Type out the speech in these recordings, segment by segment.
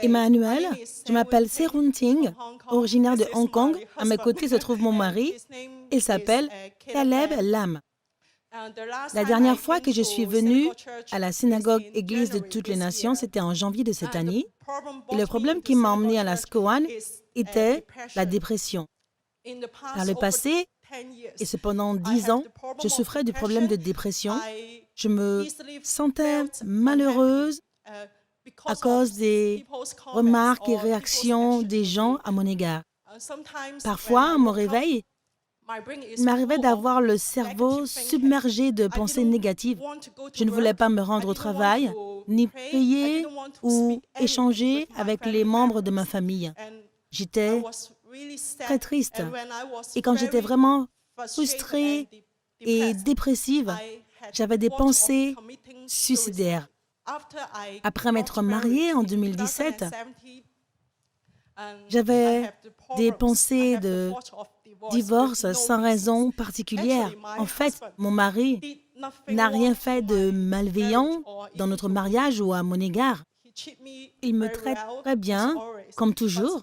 Emmanuel, je m'appelle Serun Ting, originaire de Hong Kong. À mes côtés se trouve mon mari. Il s'appelle Caleb Lam. La dernière fois que je suis venue à la synagogue Église de toutes les nations, c'était en janvier de cette année. Et le problème qui m'a emmené à la SCOAN était la dépression. Par le passé, et cependant 10 ans, je souffrais du problème de dépression. Je me sentais malheureuse à cause des remarques et réactions des gens à mon égard. Parfois, à mon réveil, il m'arrivait d'avoir le cerveau submergé de pensées négatives. Je ne voulais pas me rendre au travail, ni prier ou échanger avec les membres de ma famille. J'étais très triste. Et quand j'étais vraiment frustrée et dépressive, j'avais des pensées suicidaires. Après m'être mariée en 2017, j'avais des pensées de divorce sans raison particulière. En fait, mon mari n'a rien fait de malveillant dans notre mariage ou à mon égard. Il me traite très bien, comme toujours,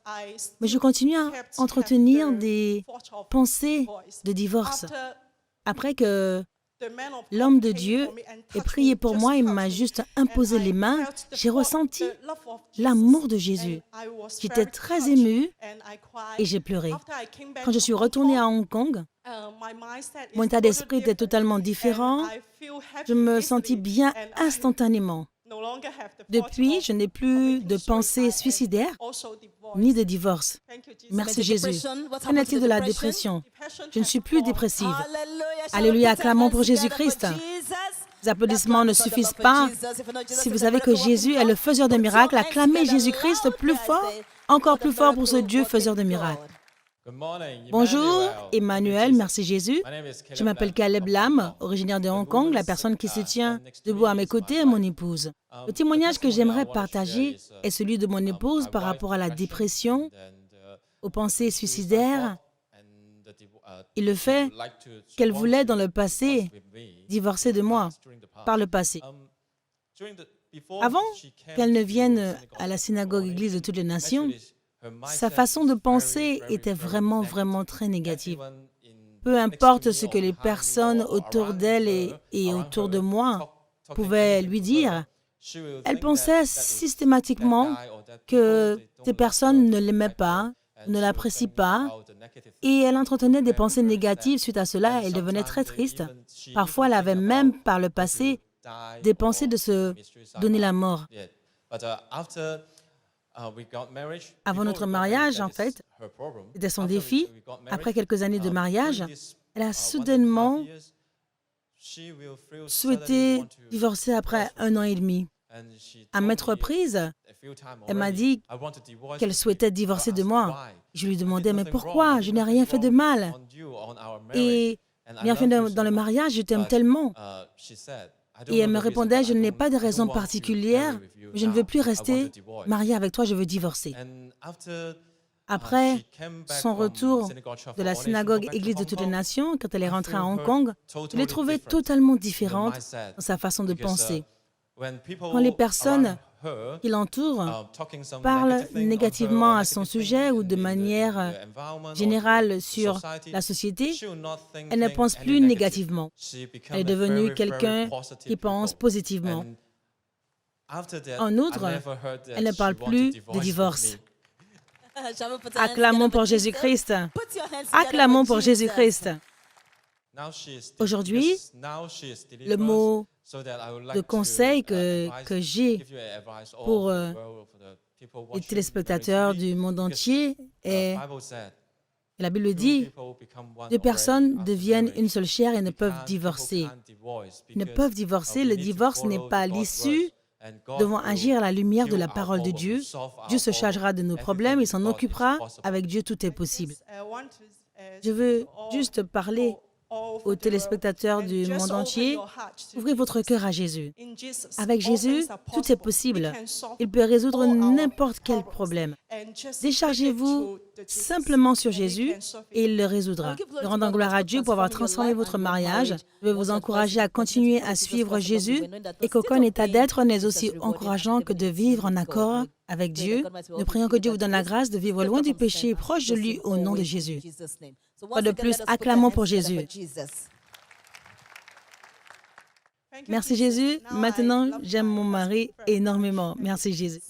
mais je continue à entretenir des pensées de divorce. Après que l'homme de Dieu ait prié pour moi, il m'a juste imposé les mains. J'ai ressenti l'amour de Jésus. J'étais très émue et j'ai pleuré. Quand je suis retournée à Hong Kong, mon état d'esprit était totalement différent. Je me sentis bien instantanément. Depuis, je n'ai plus de pensées suicidaires ni de divorce. Merci Jésus. Qu'en est-il de la dépression? Je ne suis plus dépressive. Alléluia, acclamons pour Jésus-Christ. Les applaudissements ne suffisent pas. Si vous savez que Jésus est le faiseur de miracles, acclamez Jésus-Christ plus fort, encore plus fort pour ce Dieu faiseur de miracles. Bonjour, Emmanuel, merci Jésus. Je m'appelle Caleb Lam, originaire de Hong Kong. La personne qui se tient debout à mes côtés est mon épouse. Le témoignage que j'aimerais partager est celui de mon épouse par rapport à la dépression, aux pensées suicidaires et le fait qu'elle voulait dans le passé divorcer de moi, par le passé. Avant qu'elle ne vienne à la synagogue Église de toutes les nations, sa façon de penser était vraiment très négative. Peu importe ce que les personnes autour d'elle et autour de moi pouvaient lui dire, elle pensait systématiquement que ces personnes ne l'aimaient pas, ne l'apprécient pas, et elle entretenait des pensées négatives suite à cela. Elle devenait très triste. Parfois, elle avait même, par le passé, des pensées de se donner la mort. Avant notre mariage, en fait, c'était son défi. Après quelques années de mariage, elle a soudainement souhaité divorcer après 1 an et demi. À maintes reprises, elle m'a dit qu'elle souhaitait divorcer de moi. Je lui demandais, mais pourquoi? Je n'ai rien fait de mal. Et bien fait dans le mariage, je t'aime tellement. Et elle me répondait, je n'ai pas de raison particulière, je ne veux plus rester mariée avec toi, je veux divorcer. Après son retour de la synagogue Église de toutes les nations, quand elle est rentrée à Hong Kong, je l'ai trouvée totalement différente dans sa façon de penser. Quand les personnes qui l'entourent parlent négativement à son sujet ou de manière générale sur la société, elle ne pense plus négativement. Elle est devenue quelqu'un qui pense positivement. En outre, elle ne parle plus de divorce. Acclamons pour Jésus-Christ. Acclamons pour Jésus-Christ. Aujourd'hui, le mot de conseil que j'ai pour les téléspectateurs du monde entier est, la Bible dit, 2 personnes deviennent une seule chair et ne peuvent divorcer. Ils ne peuvent divorcer. Le divorce n'est pas l'issue. Nous devons agir à la lumière de la parole de Dieu. Dieu se chargera de nos problèmes, il s'en occupera. Avec Dieu, tout est possible. Je veux juste parler aux téléspectateurs du monde entier, ouvrez votre cœur à Jésus. Avec Jésus, tout est possible. Il peut résoudre n'importe quel problème. Déchargez-vous simplement sur Jésus et il le résoudra. Nous rendons gloire à Dieu pour avoir transformé votre mariage. Je veux vous encourager à continuer à suivre Jésus et qu'aucun état d'être n'est aussi encourageant que de vivre en accord avec Dieu. Nous prions que Dieu vous donne la grâce de vivre loin du péché et proche de lui au nom de Jésus. Fois de plus, acclamons pour Jésus. Merci Jésus. Maintenant, j'aime mon mari énormément. Merci Jésus.